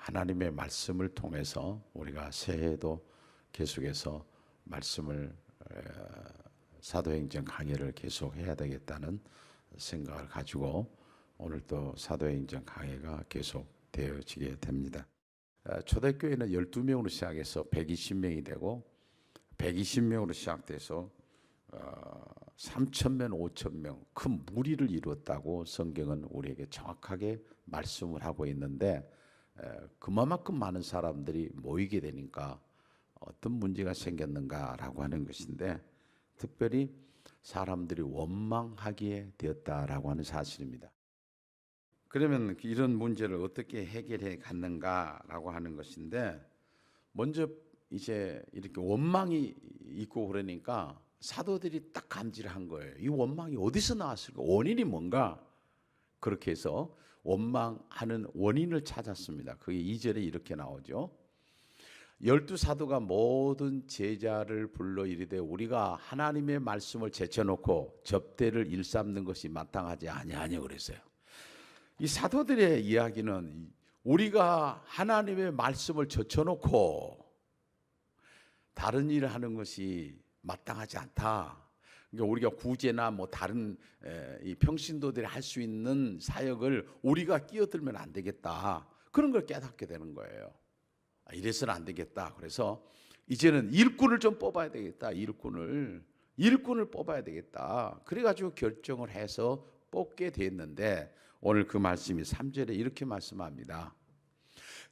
하나님의 말씀을 통해서 우리가 새해에도 계속해서 말씀을 사도행전 강해를 계속해야 되겠다는 생각을 가지고 오늘 또 사도행전 강해가 계속되어지게 됩니다. 초대교회는 12명으로 시작해서 120명이 되고 120명으로 시작돼서 3,000명, 5,000명 큰 무리를 이루었다고 성경은 우리에게 정확하게 말씀을 하고 있는데 그만큼 많은 사람들이 모이게 되니까 어떤 문제가 생겼는가라고 하는 것인데 특별히 사람들이 원망하게 되었다라고 하는 사실입니다. 그러면 이런 문제를 어떻게 해결해 갔는가라고 하는 것인데 먼저 이제 이렇게 원망이 있고 그러니까 사도들이 딱 감지를 한 거예요. 이 원망이 어디서 나왔을까? 원인이 뭔가? 그렇게 해서 원망하는 원인을 찾았습니다. 그게 2절에 이렇게 나오죠. 12사도가 모든 제자를 불러 이르되 우리가 하나님의 말씀을 제쳐놓고 접대를 일삼는 것이 마땅하지 아니하냐 그랬어요. 이 사도들의 이야기는 우리가 하나님의 말씀을 젖혀놓고 다른 일을 하는 것이 마땅하지 않다. 그러니까 우리가 구제나 뭐 다른 이 평신도들이 할 수 있는 사역을 우리가 끼어들면 안 되겠다. 그런 걸 깨닫게 되는 거예요. 이래서는 안 되겠다. 그래서 이제는 일꾼을 좀 뽑아야 되겠다. 일꾼을 뽑아야 되겠다. 그래가지고 결정을 해서 뽑게 됐는데 오늘 그 말씀이 3절에 이렇게 말씀합니다.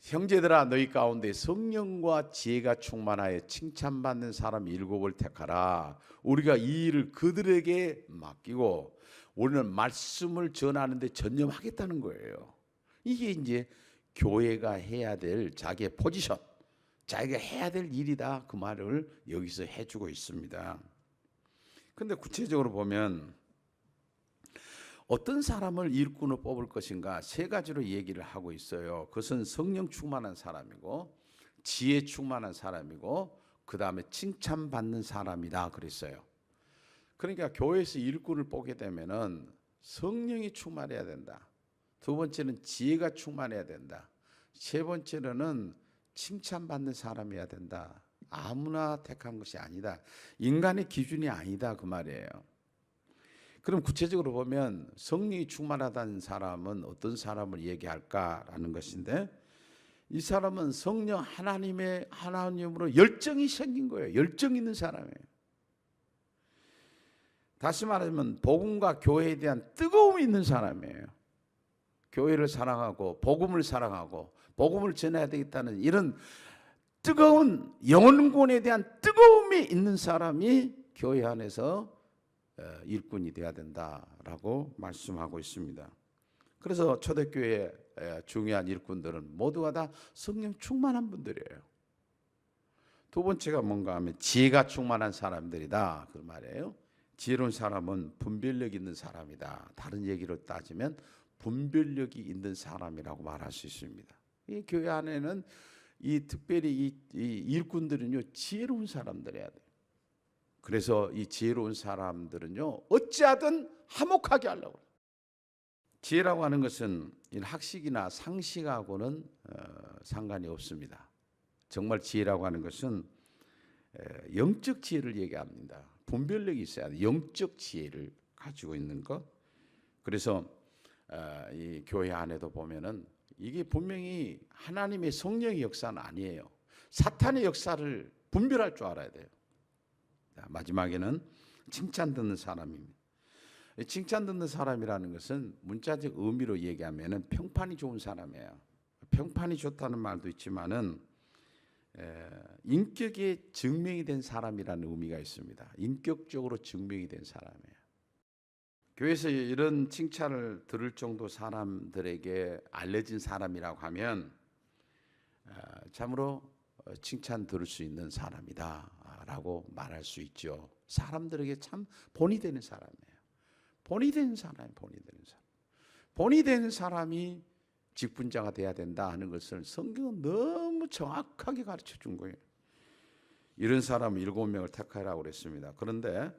형제들아 너희 가운데 성령과 지혜가 충만하여 칭찬받는 사람 7을 택하라. 우리가 이 일을 그들에게 맡기고 우리는 말씀을 전하는데 전념하겠다는 거예요. 이게 이제 교회가 해야 될 자기의 포지션, 자기가 해야 될 일이다. 그 말을 여기서 해주고 있습니다. 그런데 구체적으로 보면 어떤 사람을 일꾼으로 뽑을 것인가 세 가지로 얘기를 하고 있어요. 그것은 성령 충만한 사람이고 지혜 충만한 사람이고 그 다음에 칭찬받는 사람이다 그랬어요. 그러니까 교회에서 일꾼을 뽑게 되면은 성령이 충만해야 된다. 두 번째는 지혜가 충만해야 된다. 세 번째로는 칭찬받는 사람이어야 된다. 아무나 택한 것이 아니다. 인간의 기준이 아니다 그 말이에요. 그럼 구체적으로 보면 성령이 충만하다는 사람은 어떤 사람을 얘기할까라는 것인데 이 사람은 성령 하나님으로 열정이 생긴 거예요. 열정 있는 사람이에요. 다시 말하면 복음과 교회에 대한 뜨거움이 있는 사람이에요. 교회를 사랑하고 복음을 사랑하고 복음을 전해야 되겠다는 이런 뜨거운 영혼권에 대한 뜨거움이 있는 사람이 교회 안에서 일꾼이 되어야 된다라고 말씀하고 있습니다. 그래서 초대교회의 중요한 일꾼들은 모두가 다 성령 충만한 분들이에요. 두 번째가 뭔가 하면 지혜가 충만한 사람들이다 그 말이에요. 지혜로운 사람은 분별력 있는 사람이다. 다른 얘기로 따지면 분별력이 있는 사람이라고 말할 수 있습니다. 이 교회 안에는 특별히 이 일꾼들은요 지혜로운 사람들이어야 돼요. 그래서 이 지혜로운 사람들은요 어찌하든 화목하게 하려고 해요. 지혜라고 하는 것은 학식이나 상식하고는 상관이 없습니다. 정말 지혜라고 하는 것은 영적 지혜를 얘기합니다. 분별력이 있어야 돼요. 영적 지혜를 가지고 있는 것. 그래서 이 교회 안에도 보면은 이게 분명히 하나님의 성령의 역사는 아니에요. 사탄의 역사를 분별할 줄 알아야 돼요. 마지막에는 칭찬 듣는 사람입니다. 칭찬 듣는 사람이라는 것은 문자적 의미로 얘기하면은 평판이 좋은 사람이에요. 평판이 좋다는 말도 있지만은 인격에 증명이 된 사람이라는 의미가 있습니다. 인격적으로 증명이 된 사람이에요. 교회에서 이런 칭찬을 들을 정도 사람들에게 알려진 사람이라고 하면 참으로 칭찬 들을 수 있는 사람이다라고 말할 수 있죠. 사람들에게 참 본이 되는 사람이에요. 본이 되는 사람이 본이 되는 사람이 직분자가 돼야 된다 하는 것을 성경은 너무 정확하게 가르쳐 준 거예요. 이런 사람은 7명을 택하라고 그랬습니다. 그런데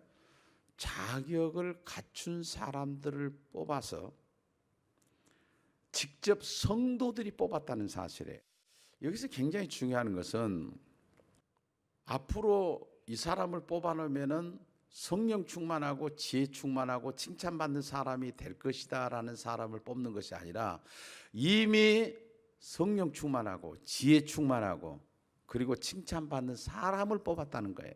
자격을 갖춘 사람들을 뽑아서 직접 성도들이 뽑았다는 사실에 여기서 굉장히 중요한 것은 앞으로 이 사람을 뽑아놓으면은 성령 충만하고 지혜 충만하고 칭찬받는 사람이 될 것이다라는 사람을 뽑는 것이 아니라 이미 성령 충만하고 지혜 충만하고 그리고 칭찬받는 사람을 뽑았다는 거예요.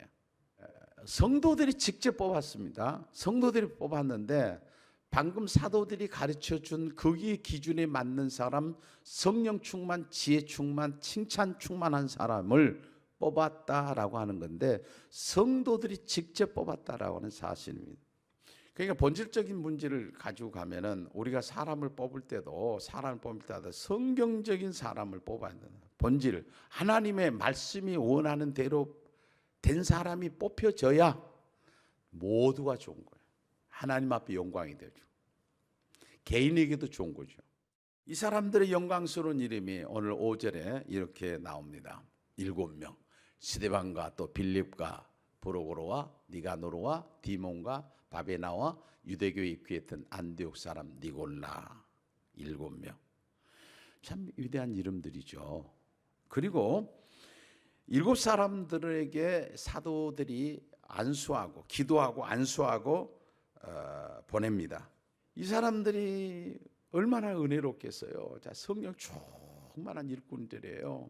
성도들이 직접 뽑았습니다. 성도들이 뽑았는데 방금 사도들이 가르쳐준 거기 기준에 맞는 사람, 성령 충만, 지혜 충만, 칭찬 충만한 사람을 뽑았다라고 하는 건데 성도들이 직접 뽑았다라고 하는 사실입니다. 그러니까 본질적인 문제를 가지고 가면은 우리가 사람을 뽑을 때도 성경적인 사람을 뽑아야 된다. 본질, 하나님의 말씀이 원하는 대로 된 사람이 뽑혀져야 모두가 좋은 거예요. 하나님 앞에 영광이 되죠. 개인에게도 좋은 거죠. 이 사람들의 영광스러운 이름이 오늘 5절에 이렇게 나옵니다. 7명. 스데반과 또 빌립과 브로고로와 니가노르와 디몬과 바베나와 유대교에 입교했던 안디옥 사람 니골라 7명. 참 위대한 이름들이죠. 그리고 7사람들에게 사도들이 안수하고 기도하고 안수하고 보냅니다. 이 사람들이 얼마나 은혜롭겠어요. 자, 성령 충만한 일꾼들이에요.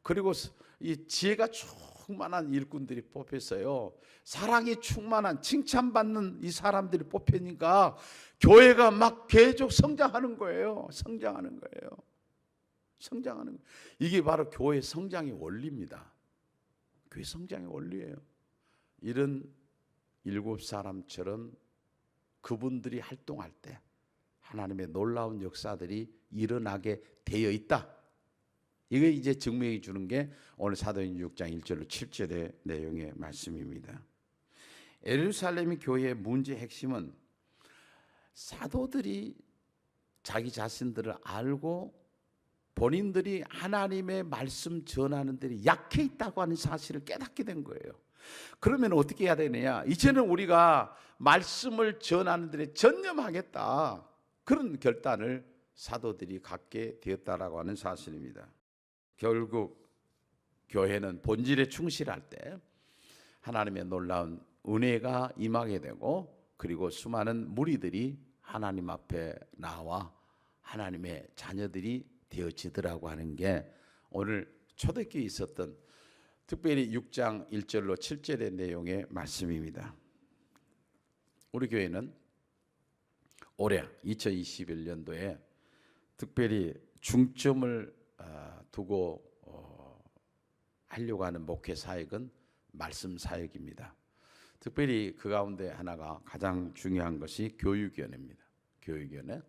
그리고 이 지혜가 충만한 일꾼들이 뽑혔어요. 사랑이 충만한 칭찬받는 이 사람들이 뽑히니까 교회가 막 계속 성장하는 거예요. 성장하는 거예요. 이게 바로 교회 성장의 원리입니다. 교회 성장의 원리예요. 이런 7사람처럼 그분들이 활동할 때 하나님의 놀라운 역사들이 일어나게 되어 있다. 이게 이제 증명해 주는 게 오늘 사도행전 6장 1절로 7절의 내용의 말씀입니다. 예루살렘 교회의 문제 핵심은 사도들이 자기 자신들을 알고 본인들이 하나님의 말씀 전하는 데에 약해 있다고 하는 사실을 깨닫게 된 거예요. 그러면 어떻게 해야 되느냐? 이제는 우리가 말씀을 전하는 데에 전념하겠다. 그런 결단을 사도들이 갖게 되었다라고 하는 사실입니다. 결국 교회는 본질에 충실할 때 하나님의 놀라운 은혜가 임하게 되고 그리고 수많은 무리들이 하나님 앞에 나와 하나님의 자녀들이 되어지더라고 하는 게 오늘 초대교회에 있었던 특별히 6장 1절로 7절의 내용의 말씀입니다. 우리 교회는 올해 2021년도에 특별히 중점을 두고 하려고 하는 목회 사역은 말씀 사역입니다. 특별히 그 가운데 하나가 가장 중요한 것이 교육위원회입니다. 교육위원회.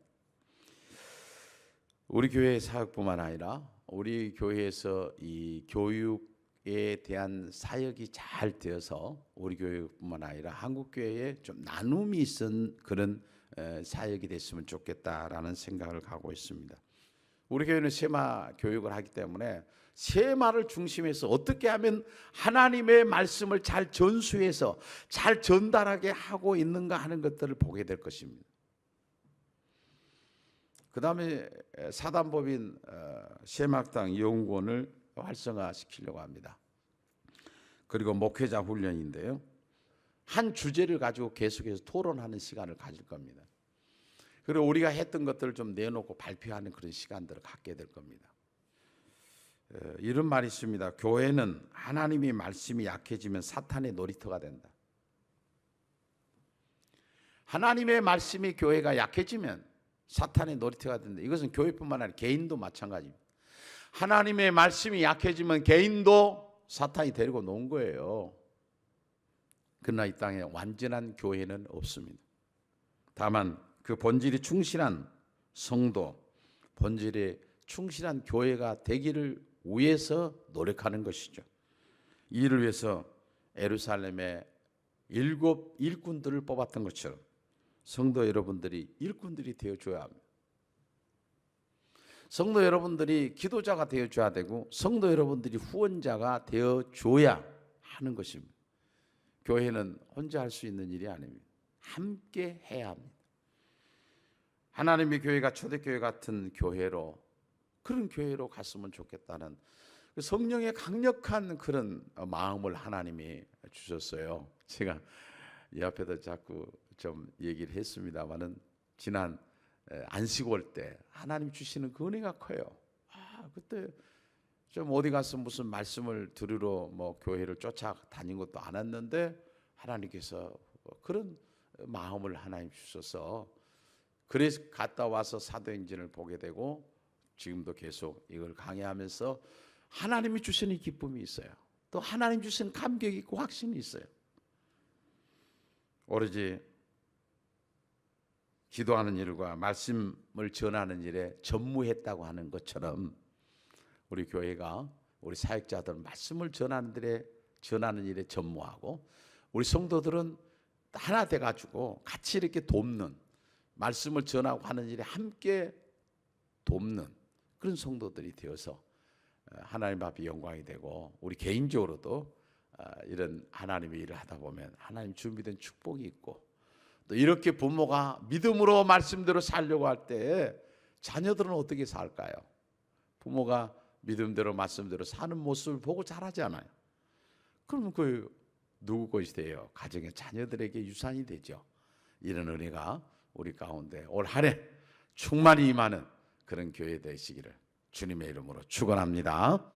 우리 교회 사역뿐만 아니라 우리 교회에서 이 교육에 대한 사역이 잘 되어서 우리 교회뿐만 아니라 한국 교회에 좀 나눔이 있은 그런 사역이 됐으면 좋겠다라는 생각을 갖고 있습니다. 우리 교회는 세마 교육을 하기 때문에 세마를 중심해서 어떻게 하면 하나님의 말씀을 잘 전수해서 잘 전달하게 하고 있는가 하는 것들을 보게 될 것입니다. 그 다음에 사단법인 세마학당 연구원을 활성화시키려고 합니다. 그리고 목회자 훈련인데요. 한 주제를 가지고 계속해서 토론하는 시간을 가질 겁니다. 그리고 우리가 했던 것들을 좀 내놓고 발표하는 그런 시간들을 갖게 될 겁니다. 이런 말이 있습니다. 교회는 하나님의 말씀이 약해지면 사탄의 놀이터가 된다. 하나님의 말씀이 교회가 약해지면 사탄의 놀이터가 된다. 이것은 교회뿐만 아니라 개인도 마찬가지입니다. 하나님의 말씀이 약해지면 개인도 사탄이 데리고 놓은 거예요. 그러나 이 땅에 완전한 교회는 없습니다. 다만 그 본질이 충실한 성도, 본질에 충실한 교회가 되기를 위해서 노력하는 것이죠. 이를 위해서 예루살렘에 7 일꾼들을 뽑았던 것처럼 성도 여러분들이 일꾼들이 되어줘야 합니다. 성도 여러분들이 기도자가 되어줘야 되고 성도 여러분들이 후원자가 되어줘야 하는 것입니다. 교회는 혼자 할 수 있는 일이 아닙니다. 함께 해야 합니다. 하나님의 교회가 초대교회 같은 교회로 그런 교회로 갔으면 좋겠다는 그 성령의 강력한 그런 마음을 하나님이 주셨어요. 제가 이 앞에도 자꾸 좀 얘기를 했습니다만은 지난 안식월 때 하나님 주시는 그 은혜가 커요. 그때 좀 어디 가서 무슨 말씀을 들으러 뭐 교회를 쫓아다닌 것도 않았는데 하나님께서 그런 마음을 하나님 주셔서 그래서 갔다 와서 사도행전을 보게 되고 지금도 계속 이걸 강의하면서 하나님이 주시는 기쁨이 있어요. 또 하나님 주시는 감격이 있고 확신이 있어요. 오로지 기도하는 일과 말씀을 전하는 일에 전무했다고 하는 것처럼 우리 교회가 우리 사역자들은 말씀을 전하는 일에 전무하고 우리 성도들은 하나 돼가지고 같이 이렇게 돕는 말씀을 전하고 하는 일에 함께 돕는 그런 성도들이 되어서 하나님 앞에 영광이 되고 우리 개인적으로도 이런 하나님의 일을 하다 보면 하나님 준비된 축복이 있고 또 이렇게 부모가 믿음으로 말씀대로 살려고 할 때 자녀들은 어떻게 살까요? 부모가 믿음대로 말씀대로 사는 모습을 보고 자라잖아요. 그러면 그 누구 것이 돼요? 가정의 자녀들에게 유산이 되죠. 이런 은혜가 우리 가운데 올 한 해 충만히 임하는 그런 교회 되시기를 주님의 이름으로 축원합니다.